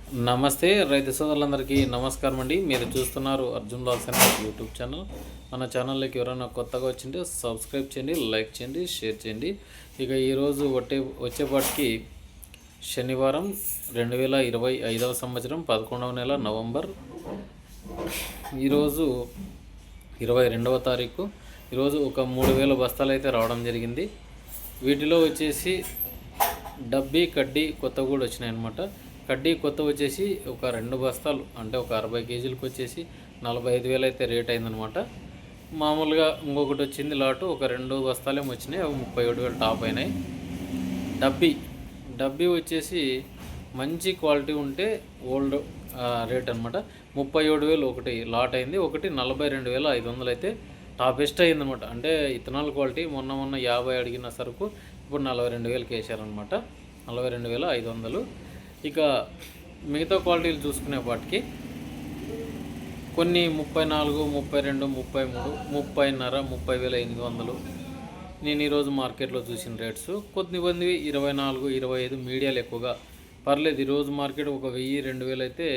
నమస్తే రైతు సోదరులందరికీ నమస్కారం అండి. మీరు చూస్తున్నారు అర్జున్ లాల్స్ అనే యూట్యూబ్ ఛానల్. మన ఛానల్లోకి ఎవరైనా కొత్తగా వచ్చింటే సబ్స్క్రైబ్ చేయండి, లైక్ చేయండి, షేర్ చేయండి. ఇక ఈరోజు వచ్చేపాటికి శనివారం 2025వ సంవత్సరం 11వ నెల నవంబర్. ఈరోజు 22వ తారీఖు. ఈరోజు ఒక 3000 బస్తాలు అయితే రావడం జరిగింది. వీటిలో వచ్చేసి డబ్బీ కడ్డీ కొత్త కూడా వచ్చినాయి అన్నమాట. కడ్డీ కొత్త వచ్చేసి ఒక 2 బస్తాలు అంటే ఒక 60 కేజీలకు వచ్చేసి 45,000 అయితే రేట్ అయిందనమాట. మామూలుగా ఇంకొకటి వచ్చింది లాటు ఒక 2 బస్తాలేమో వచ్చినాయి, అవి 37,000 టాప్ అయినాయి. డబ్బీ వచ్చేసి మంచి క్వాలిటీ ఉంటే ఓల్డ్ రేట్ అనమాట. 37,000 ఒకటి లాట్ అయింది, ఒకటి 42,500 అయితే టాపెస్ట్ అయిందనమాట. అంటే ఇథనాల్ క్వాలిటీ మొన్న 50 అడిగిన సరుకు ఇప్పుడు 42,000కి వేసారనమాట. 42,500. ఇక మిగతా క్వాలిటీలు చూసుకునేపాటికి కొన్ని 34, 32, 33, 30,500, 30,800 నేను ఈరోజు మార్కెట్లో చూసిన రేట్స్. కొద్దిమంది 24, 25 మీడియాలు ఎక్కువగా పర్లేదు. ఈరోజు మార్కెట్ ఒక 1000-2000 అయితే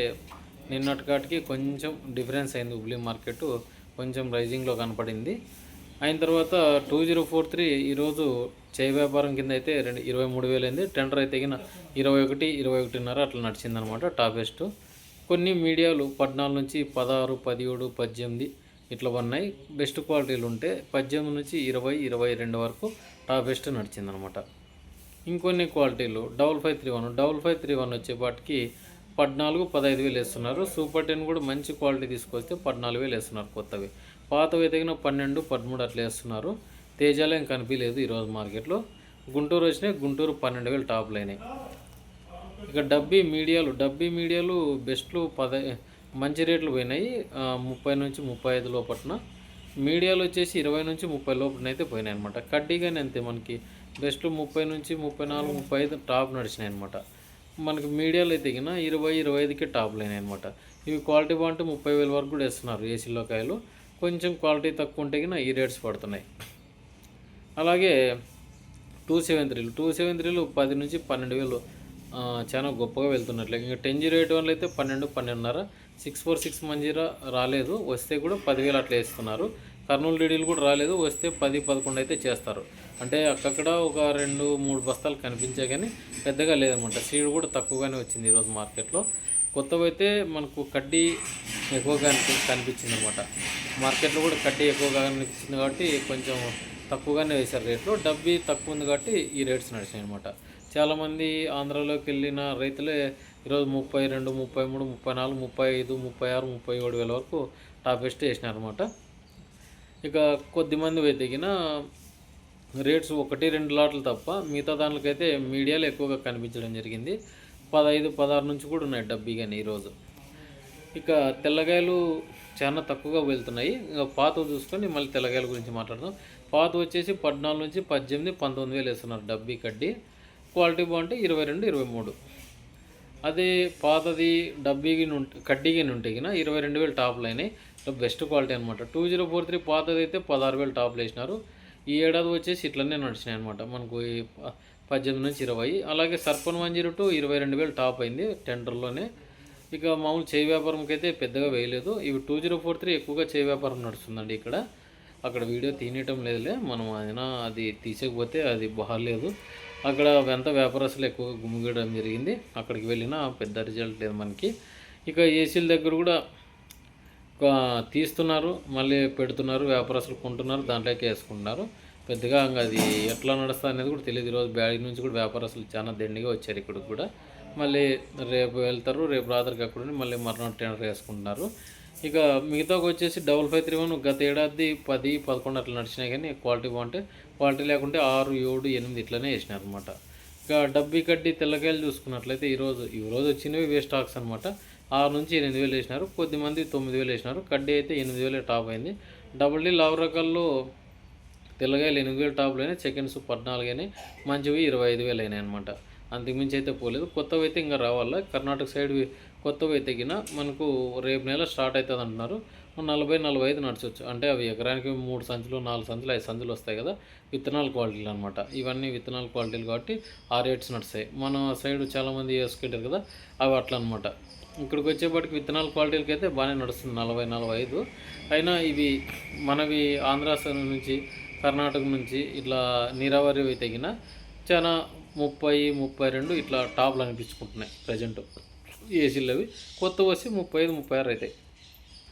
నిన్నటికాటికి కొంచెం డిఫరెన్స్ అయింది. హుబ్లీ మార్కెట్ కొంచెం రైజింగ్లో కనపడింది. అయిన తర్వాత 2043 ఈరోజు చేయి వ్యాపారం కింద అయితే 23,000 అయింది. టెండర్ అయితే 21, 21.5 అట్లా నడిచిందనమాట టాపెస్ట్. కొన్ని మీడియాలు 14 నుంచి 16, 17, 18 ఇట్లా ఉన్నాయి. బెస్ట్ క్వాలిటీలు ఉంటే 18 నుంచి 20, 22 వరకు టాపెస్ట్ నడిచిందనమాట. ఇంకొన్ని క్వాలిటీలు 5531 వచ్చేపాటికి 14, 15,000 వేస్తున్నారు. సూపర్ 10 కూడా మంచి క్వాలిటీ తీసుకొస్తే 14,000 వేస్తున్నారు కొత్తవి. పాతవి ఎదిగిన 12, 13 అట్లా వేస్తున్నారు. తేజాలు ఏం కనిపించలేదు ఈరోజు మార్కెట్లో. గుంటూరు వచ్చినాయి, గుంటూరు 12,000 టాప్లు అయినాయి. ఇక డబ్బీ మీడియాలు బెస్ట్లు మంచి రేట్లు పోయినాయి. 30 నుంచి 35 లోపట్న. మీడియాలు వచ్చేసి 20 నుంచి 30 లోపల అయితే పోయినాయి అనమాట. కడ్డీగానే అంతే, మనకి బెస్ట్లు 30 నుంచి 34, 35 టాప్ నడిచినాయి అనమాట. మనకి మీడియాలో అయితే 20, 25కి టాప్లు అయినాయి అనమాట. ఇవి క్వాలిటీ బాగుంటే 30,000 వరకు కూడా వేస్తున్నారు ఏసీలో కాయలు. కొంచెం క్వాలిటీ తక్కువ ఉంటే ఈ రేట్స్ పడుతున్నాయి. అలాగే 273లు 10 నుంచి 12,000 చాలా గొప్పగా వెళ్తున్నట్లే. ఇంకా 1008 అయితే 12, 12.5. 646 మంజీరా రాలేదు, వస్తే కూడా 10,000 అట్లా వేస్తున్నారు. కర్నూలు డీడీలు కూడా రాలేదు, వస్తే 10, 11 అయితే చేస్తారు. అంటే అక్కడ ఒక 2, 3 బస్తాలు కనిపించాయి కానీ పెద్దగా లేదనమాట. సీడ్ కూడా తక్కువగానే వచ్చింది ఈరోజు మార్కెట్లో. కొత్తవి అయితే మనకు కడ్డీ ఎక్కువగా కనిపించింది అనమాట. మార్కెట్లో కూడా కడ్డీ ఎక్కువగా కనిపించింది కాబట్టి కొంచెం తక్కువగానే వేశారు రేట్లు. డబ్బీ తక్కువ ఉంది కాబట్టి ఈ రేట్స్ నడిచినాయి అనమాట. చాలామంది ఆంధ్రాలోకి వెళ్ళిన రైతులే ఈరోజు 32, 33, 34, 35, 36, 37,000 వరకు టాపెస్ట్ వేసినారనమాట. ఇక కొద్దిమంది వెతికిన రేట్స్ 1, 2 లాట్లు తప్ప మిగతా దానికైతే మీడియాలో ఎక్కువగా కనిపించడం జరిగింది. 15, 16 నుంచి కూడా ఉన్నాయి డబ్బీ కానీ ఈరోజు. ఇక తెల్లగాయలు చాలా తక్కువగా వెళ్తున్నాయి. ఇంకా పాత చూసుకొని మళ్ళీ తెల్లగాయల గురించి మాట్లాడదాం. పాత వచ్చేసి 14 నుంచి 18, 19,000 వేస్తున్నారు డబ్బీ కడ్డీ. క్వాలిటీ బాగుంటే 22, 23. అదే పాతది కడ్డీగా ఉంటే 22,000 టాప్లు అయినాయి. బెస్ట్ క్వాలిటీ అనమాట. 2043 పాతది అయితే 16,000 టాప్లు వేసినారు. ఈ ఏడాది వచ్చేసి ఇట్లనే నడిచినాయి అనమాట. మనకు 18 నుంచి 20. అలాగే సర్పన్ 102 22,000 టాప్ అయింది టెండర్లోనే. ఇక మామూలు చేయి వ్యాపారంకి అయితే పెద్దగా వేయలేదు. ఇవి 2043 ఎక్కువగా చేయి వ్యాపారం నడుస్తుందండి ఇక్కడ. అక్కడ వీడియో తీయటం లేదులే, మనం అయినా అది తీసేకపోతే అది బాగాలేదు. అక్కడ ఎంత వ్యాపారస్తులు ఎక్కువగా గుమిగడం జరిగింది. అక్కడికి వెళ్ళినా పెద్ద రిజల్ట్ లేదు మనకి. ఇక ఏసీల దగ్గర కూడా తీస్తున్నారు, మళ్ళీ పెడుతున్నారు, వ్యాపారస్తులు కొంటున్నారు, దాంట్లోకి వేసుకుంటున్నారు. పెద్దగా ఇంకా అది ఎట్లా నడుస్తుంది అనేది కూడా తెలియదు. ఈరోజు బ్యాగ్ నుంచి కూడా వ్యాపారస్తులు చాలా దండిగా వచ్చారు ఇక్కడికి కూడా. మళ్ళీ రేపు వెళ్తారు, రేపు రాత్రికి అక్కడ మళ్ళీ మర్నాడు టెండర్ వేసుకుంటున్నారు. ఇక మిగతాకి వచ్చేసి 5531 గత ఏడాది 10, 11 అట్లా నడిచినాయి కానీ క్వాలిటీ బాగుంటే, క్వాలిటీ లేకుంటే 6, 7, 8 ఇట్లనే వేసినారు అనమాట. ఇక డబ్బీ కడ్డీ తెల్లకాయలు చూసుకున్నట్లయితే ఈరోజు వచ్చినవి ఇవే స్టాక్స్ అనమాట. 6 నుంచి 8,000 వేసినారు, కొద్దిమంది 9,000 వేసినారు. కడ్డీ అయితే 8,000 టాప్ అయింది. డబుల్ డీ లావు రకాల్లో తెల్లగాయలు 8,000 టాప్లు అయినాయి. సెకండ్స్ 14 అయినాయి. మంచివి 25,000 అయినాయి అనమాట. అంతకుమించి అయితే పోలేదు. కొత్తవి అయితే ఇంకా రావాలా. కర్ణాటక సైడ్ కొత్తవి అయితే మనకు రేపు నెల స్టార్ట్ అవుతుంది అంటున్నారు. 40-45 నడచవచ్చు. అంటే అవి ఎకరానికి 3 సంచులు, 4 సంచులు, 5 సంచులు వస్తాయి కదా, విత్తనాల క్వాలిటీలు అనమాట. ఇవన్నీ విత్తనాల క్వాలిటీలు కాబట్టి ఆ రేట్స్ నడుస్తాయి. మన సైడ్ చాలామంది వేసుకుంటారు కదా, అవి అట్లా అనమాట. ఇక్కడికి వచ్చేప్పటికి విత్తనాల క్వాలిటీలకి అయితే బాగానే నడుస్తుంది 40-45. అయినా ఇవి మనవి ఆంధ్ర నుంచి, కర్ణాటక నుంచి ఇట్లా నీరావరి తగిన చాలా 30-32 ఇట్లా టాప్లు అనిపించుకుంటున్నాయి ప్రజెంట్ ఏసీలు. అవి కొత్తవి వస్తే 35-36 అవుతాయి.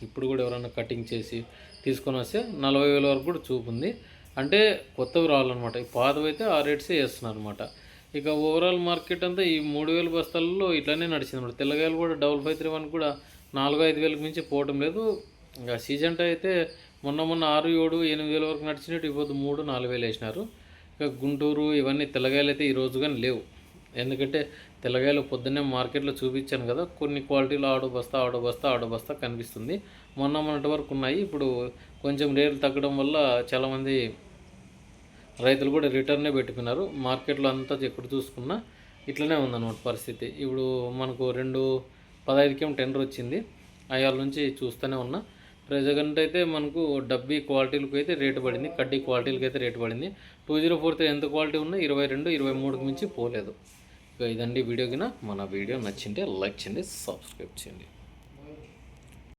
ఇప్పుడు కూడా ఎవరైనా కటింగ్ చేసి తీసుకొని వస్తే 40,000 వరకు కూడా చూపుంది. అంటే కొత్తవి రావాలన్నమాట. ఈ పాతవి అయితే ఆ రేట్సే వేస్తున్నారు అనమాట. ఇక ఓవరాల్ మార్కెట్ అంతా ఈ 3,000 బస్తాలలో ఇట్లానే నడిచింది అనమాట. తెల్లగాయలు కూడా 5531 కూడా 4-5 మించి పోవటం లేదు. ఇంకా సీజన్ అయితే మొన్న 6-7-8 వరకు నడిచినట్టు ఇప్పుడు 3-4 వేసినారు. ఇక గుంటూరు ఇవన్నీ తెల్లగాయలు అయితే ఈ రోజు కానీ లేవు. ఎందుకంటే తెల్లగాయలు పొద్దున్నే మార్కెట్లో చూపించాను కదా, కొన్ని క్వాలిటీలు ఆడో బస్తా కనిపిస్తుంది. మొన్నటి వరకు ఉన్నాయి. ఇప్పుడు కొంచెం రేట్లు తగ్గడం వల్ల చాలామంది రైతులు కూడా రిటర్నే పెట్టుకున్నారు. మార్కెట్లో అంతా ఎక్కడ చూసుకున్నా ఇట్లనే ఉందన్నమాట పరిస్థితి. ఇప్పుడు మనకు 2:15 టెండర్ వచ్చింది. అయ్యాల నుంచి చూస్తూనే ఉన్నా. ప్రజెంట్ అయితే మనకు డబ్బీ క్వాలిటీలకు అయితే రేటు పడింది, కడ్డీ క్వాలిటీలకి అయితే రేటు పడింది. 2043 ఎంత క్వాలిటీ ఉన్నా 22-23కి మించి పోలేదు. ఇక ఇదండి వీడియో కింద. మన వీడియో నచ్చింటే లైక్ చేయండి, సబ్స్క్రైబ్ చేయండి.